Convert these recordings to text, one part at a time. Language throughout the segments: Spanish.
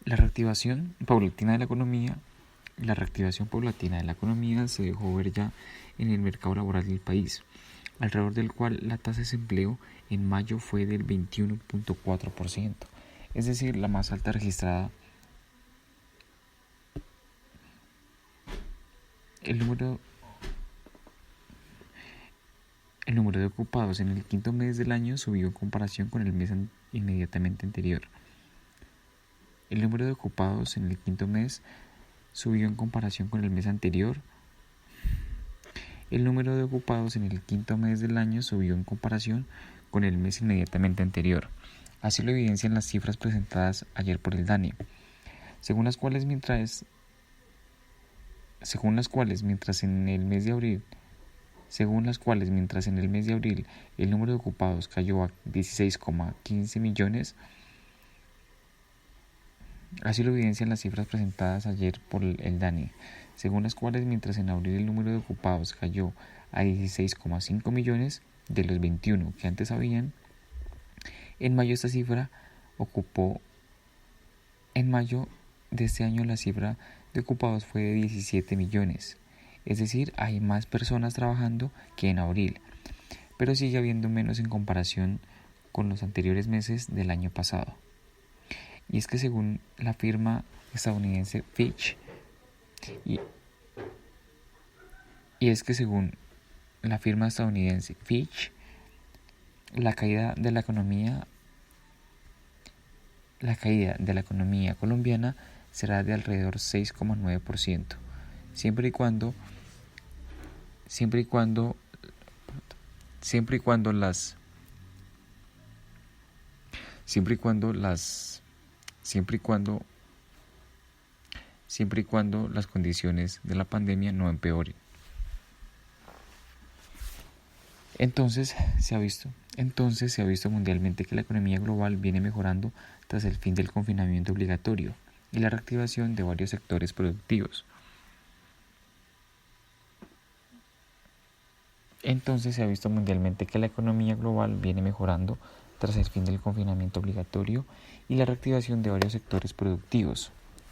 La reactivación paulatina de la economía se dejó ver ya en el mercado laboral del país, alrededor del cual la tasa de desempleo en mayo fue del 21.4%, es decir, la más alta registrada. El número de ocupados en el quinto mes del año subió en comparación con el mes inmediatamente anterior. El número de ocupados en el quinto mes subió en comparación con el mes anterior. El número de ocupados en el quinto mes del año subió en comparación con el mes inmediatamente anterior. Así lo evidencian las cifras presentadas ayer por el DANE, según las cuales mientras en el mes de abril el número de ocupados cayó a 16,15 millones. Así lo evidencian las cifras presentadas ayer por el DANE, según las cuales mientras en abril el número de ocupados cayó a 16,5 millones de los 21 que antes habían, en mayo de este año la cifra de ocupados fue de 17 millones. Es decir, hay más personas trabajando que en abril, pero sigue habiendo menos en comparación con los anteriores meses del año pasado. Y es que según la firma estadounidense Fitch, la caída de la economía colombiana será de alrededor 6,9%, siempre y cuando las condiciones de la pandemia no empeoren. Entonces se ha visto mundialmente que la economía global viene mejorando tras el fin del confinamiento obligatorio y la reactivación de varios sectores productivos.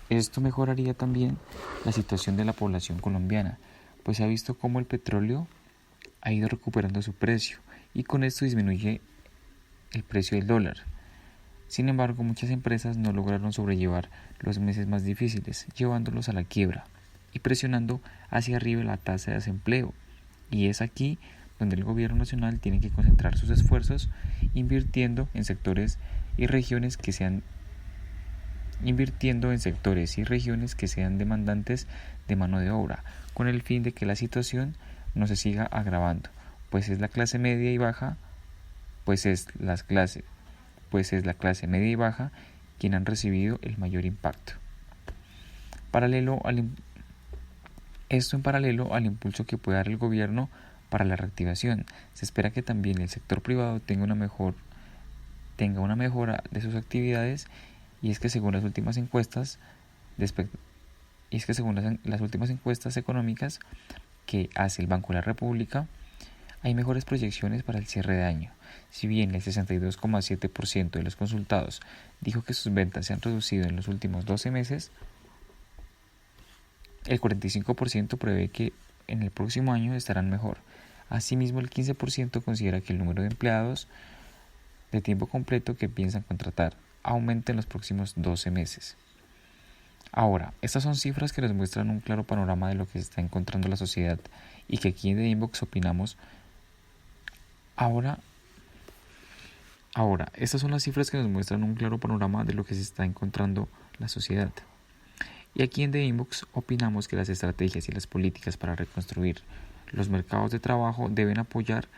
Esto mejoraría también la situación de la población colombiana, pues se ha visto cómo el petróleo ha ido recuperando su precio y con esto disminuye el precio del dólar. Sin embargo, muchas empresas no lograron sobrellevar los meses más difíciles, llevándolos a la quiebra y presionando hacia arriba la tasa de desempleo. Y es aquí donde el gobierno nacional tiene que concentrar sus esfuerzos invirtiendo en sectores y regiones que sean demandantes de mano de obra, con el fin de que la situación no se siga agravando, pues es la clase media y baja quien han recibido el mayor impacto. Esto en paralelo al impulso que puede dar el gobierno para la reactivación. Se espera que también el sector privado tenga una mejora de sus actividades, y es que según las últimas encuestas económicas que hace el Banco de la República, hay mejores proyecciones para el cierre de año. Si bien el 62,7% de los consultados dijo que sus ventas se han reducido en los últimos 12 meses, el 45% prevé que en el próximo año estarán mejor. Asimismo, el 15% considera que el número de empleados de tiempo completo que piensan contratar aumenta en los próximos 12 meses. Ahora, estas son cifras que nos muestran un claro panorama de lo que se está encontrando la sociedad y que aquí en The Inbox opinamos. Estas son las cifras que nos muestran un claro panorama de lo que se está encontrando la sociedad. Y aquí en The Inbox opinamos que las estrategias y las políticas para reconstruir los mercados de trabajo deben apoyarse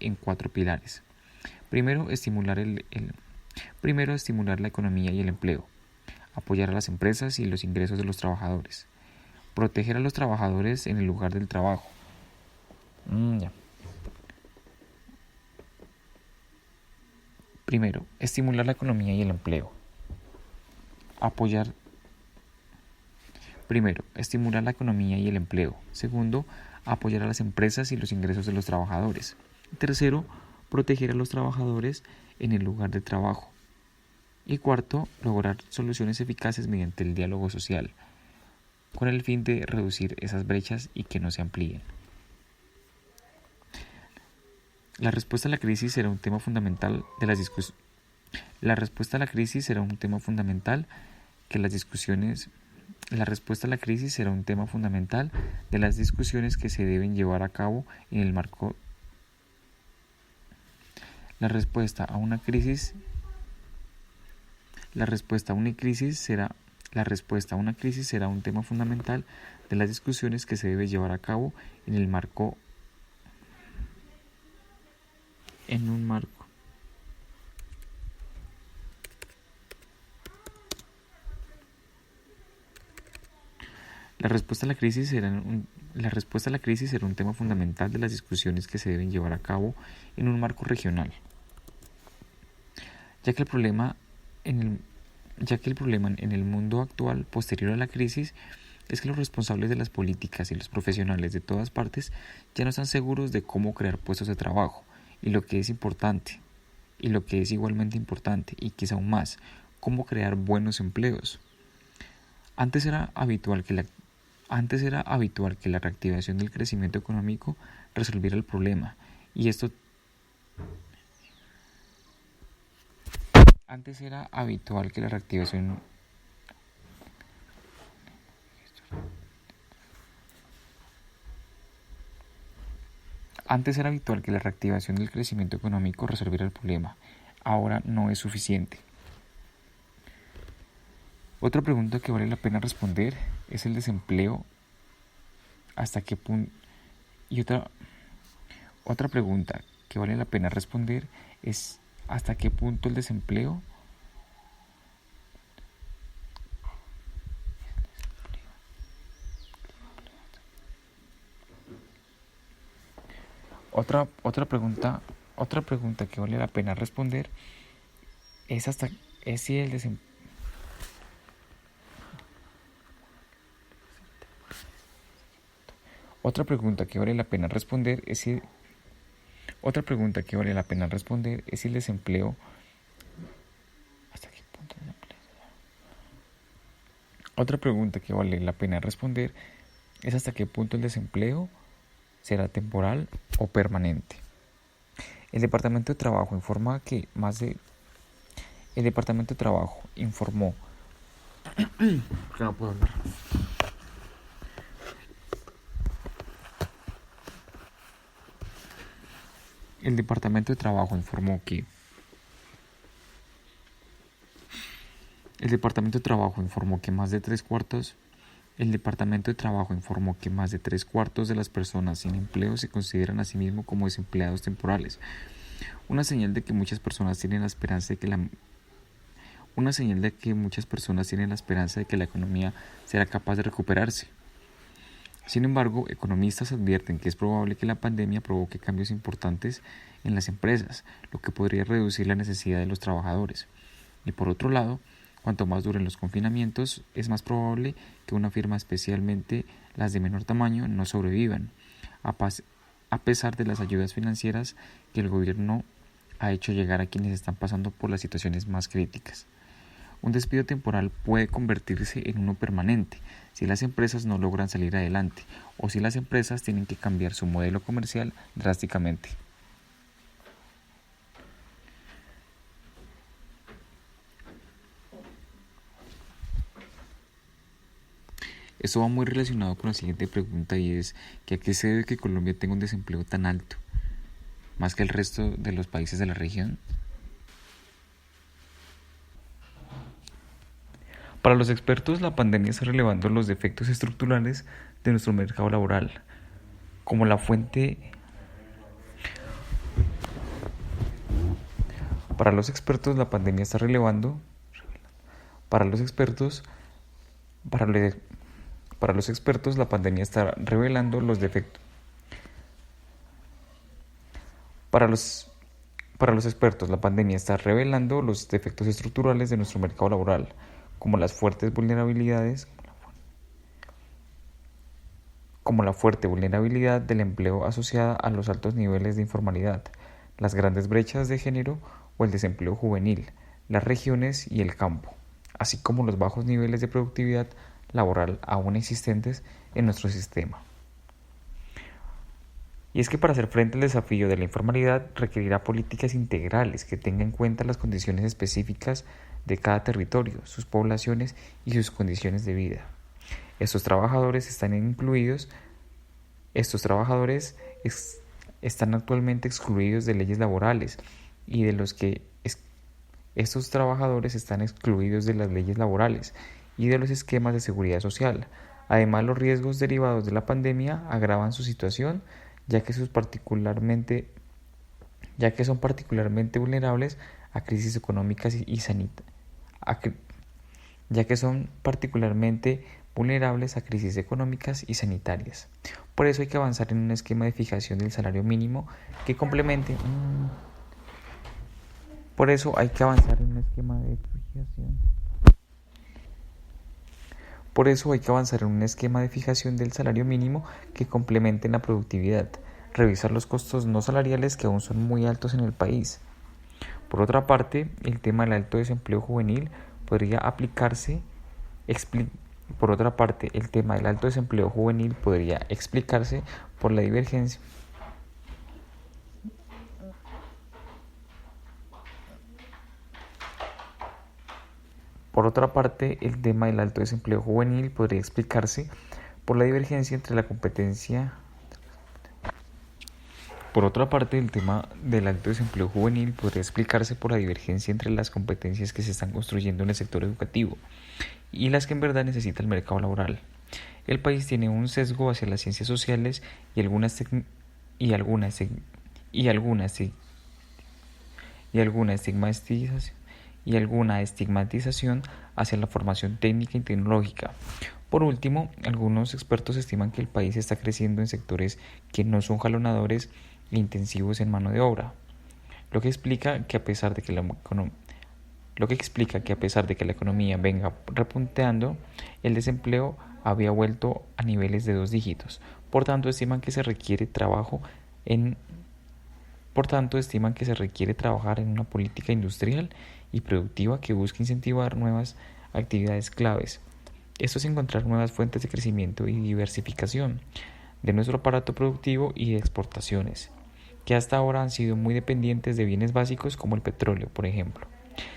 en 4 pilares. Primero, estimular la economía y el empleo. Apoyar a las empresas y los ingresos de los trabajadores. Proteger a los trabajadores en el lugar del trabajo. Primero, estimular la economía y el empleo. Segundo, apoyar a las empresas y los ingresos de los trabajadores. Tercero, proteger a los trabajadores en el lugar de trabajo. Y cuarto, lograr soluciones eficaces mediante el diálogo social, con el fin de reducir esas brechas y que no se amplíen. La respuesta a la crisis será un tema fundamental de las discusiones. La respuesta a la crisis será un tema fundamental que las discusiones. La respuesta a la crisis será un tema fundamental de las discusiones que se deben llevar a cabo en el marco. La respuesta a una crisis será un tema fundamental de las discusiones que se deben llevar a cabo en el marco. La respuesta a la crisis será un tema fundamental de las discusiones que se deben llevar a cabo en un marco regional, ya que el problema en el mundo actual posterior a la crisis es que los responsables de las políticas y los profesionales de todas partes ya no están seguros de cómo crear puestos de trabajo y lo que es igualmente importante y quizá aún más, cómo crear buenos empleos. Antes era habitual que la reactivación del crecimiento económico resolviera el problema, y esto Antes era habitual que la reactivación del crecimiento económico resolviera el problema. Ahora no es suficiente. Otra pregunta que vale la pena responder es el desempleo. ¿Hasta qué punto? Y otra pregunta que vale la pena responder es ¿hasta qué punto el desempleo? Otra pregunta que vale la pena responder es si el desempleo. Otra pregunta que vale la pena responder es si el desempleo. ¿Hasta qué punto el desempleo? Otra pregunta que vale la pena responder es ¿hasta qué punto el desempleo será temporal o permanente? El Departamento de Trabajo informó que más de tres cuartos de las personas sin empleo se consideran a sí mismos como desempleados temporales. Una señal de que muchas personas tienen la esperanza de que la economía será capaz de recuperarse. Sin embargo, economistas advierten que es probable que la pandemia provoque cambios importantes en las empresas, lo que podría reducir la necesidad de los trabajadores. Y por otro lado, cuanto más duren los confinamientos, es más probable que una firma, especialmente las de menor tamaño, no sobrevivan, a pesar de las ayudas financieras que el gobierno ha hecho llegar a quienes están pasando por las situaciones más críticas. Un despido temporal puede convertirse en uno permanente si las empresas no logran salir adelante o si las empresas tienen que cambiar su modelo comercial drásticamente. Esto va muy relacionado con la siguiente pregunta, y es que ¿a qué se debe que Colombia tenga un desempleo tan alto, más que el resto de los países de la región? Para los expertos, la pandemia está relevando los defectos estructurales de nuestro mercado laboral, como la fuente. Para los expertos, la pandemia está revelando los defectos. Para los expertos, la pandemia está revelando los defectos estructurales de nuestro mercado laboral, como la fuerte vulnerabilidad del empleo asociada a los altos niveles de informalidad, las grandes brechas de género o el desempleo juvenil, las regiones y el campo, así como los bajos niveles de productividad laboral aún existentes en nuestro sistema. Y es que para hacer frente al desafío de la informalidad requerirá políticas integrales que tengan en cuenta las condiciones específicas de cada territorio, sus poblaciones y sus condiciones de vida. Estos trabajadores están actualmente excluidos de leyes laborales y de los que estos trabajadores están excluidos de las leyes laborales y de los esquemas de seguridad social. Además, los riesgos derivados de la pandemia agravan su situación, ya que son particularmente vulnerables a crisis económicas y sanitarias. Por eso hay que avanzar en un esquema de fijación del salario mínimo que complemente la productividad, revisar los costos no salariales que aún son muy altos en el país. Por otra parte, el tema del alto desempleo juvenil podría explicarse por la divergencia entre la competencia. Por otra parte, el tema del alto desempleo juvenil podría explicarse por la divergencia entre las competencias que se están construyendo en el sector educativo y las que en verdad necesita el mercado laboral. El país tiene un sesgo hacia las ciencias sociales y alguna estigmatización hacia la formación técnica y tecnológica. Por último, algunos expertos estiman que el país está creciendo en sectores que no son jalonadores e intensivos en mano de obra, lo que explica que a pesar de que la economía venga repunteando, el desempleo había vuelto a niveles de 2 dígitos. Por tanto, estiman que se requiere trabajar en una política industrial y productiva que busque incentivar nuevas actividades claves. Esto es encontrar nuevas fuentes de crecimiento y diversificación de nuestro aparato productivo y de exportaciones, que hasta ahora han sido muy dependientes de bienes básicos como el petróleo, por ejemplo.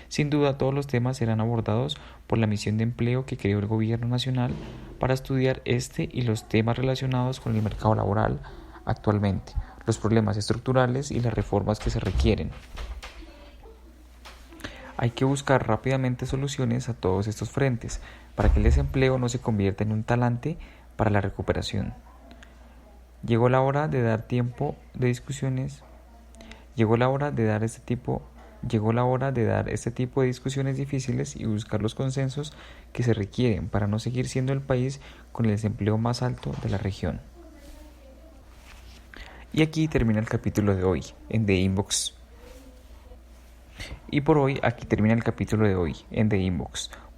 Sin duda, todos los temas serán abordados por la misión de empleo que creó el Gobierno Nacional para estudiar este y los temas relacionados con el mercado laboral actualmente, los problemas estructurales y las reformas que se requieren. Hay que buscar rápidamente soluciones a todos estos frentes para que el desempleo no se convierta en un talante para la recuperación. Llegó la hora de dar este tipo de discusiones difíciles y buscar los consensos que se requieren para no seguir siendo el país con el desempleo más alto de la región. Y aquí termina el capítulo de hoy en The Inbox.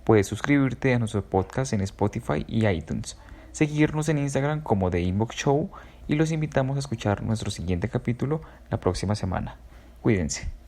Puedes suscribirte a nuestro podcast en Spotify y iTunes, seguirnos en Instagram como The Inbox Show y los invitamos a escuchar nuestro siguiente capítulo la próxima semana. Cuídense.